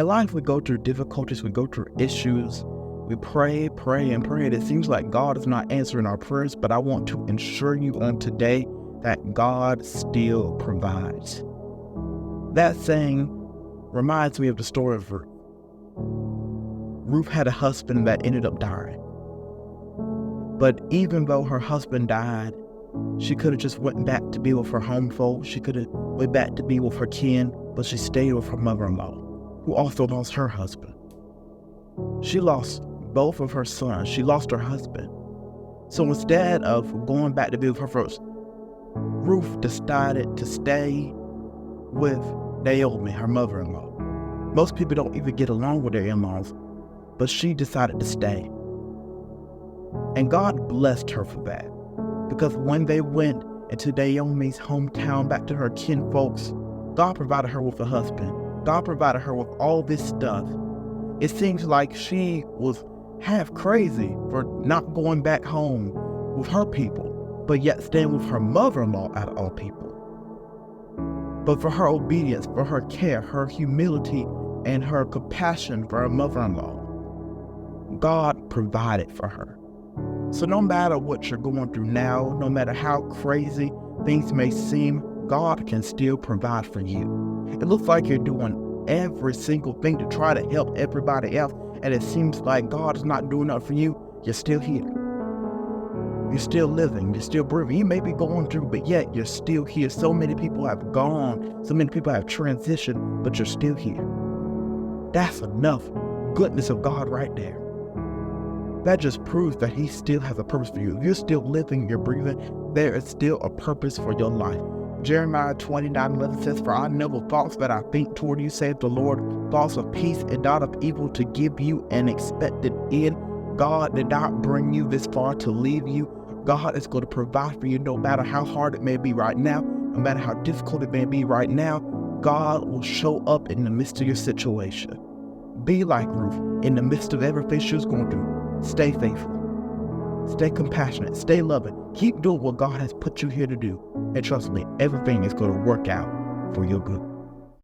In life, we go through difficulties, we go through issues, we pray, and pray. It seems like God is not answering our prayers, but I want to assure you on today that God still provides. That saying reminds me of the story of Ruth. Ruth had a husband that ended up dying. But even though her husband died, she could have just went back to be with her home folk. She could have went back to be with her kin, but she stayed with her mother-in-law, who also lost her husband. She lost both of her sons. She lost her husband. So instead of going back to be with her folks, Ruth decided to stay with Naomi, her mother-in-law. Most people don't even get along with their in-laws, but she decided to stay. And God blessed her for that. Because when they went into Naomi's hometown, back to her kin folks, God provided her with a husband. God provided her with all this stuff. It seems like she was half crazy for not going back home with her people, but yet staying with her mother-in-law out of all people. But for her obedience, for her care, her humility, and her compassion for her mother-in-law, God provided for her. So no matter what you're going through now, no matter how crazy things may seem, God can still provide for you. It looks like you're doing every single thing to try to help everybody else, and it seems like God is not doing enough for you. You're still here. You're still living. You're still breathing. You may be going through, but yet you're still here. So many people have gone. So many people have transitioned, but you're still here. That's enough goodness of God right there. That just proves that He still has a purpose for you. If you're still living, you're breathing, there is still a purpose for your life. Jeremiah 29:11 says, "For I know the thoughts that I think toward you, saith the Lord, thoughts of peace and not of evil, to give you an expected end." God did not bring you this far to leave you. God is going to provide for you no matter how hard it may be right now, no matter how difficult it may be right now. God will show up in the midst of your situation. Be like Ruth. In the midst of everything she was going through, stay faithful. Stay compassionate. Stay loving. Keep doing what God has put you here to do. And trust me, everything is going to work out for your good.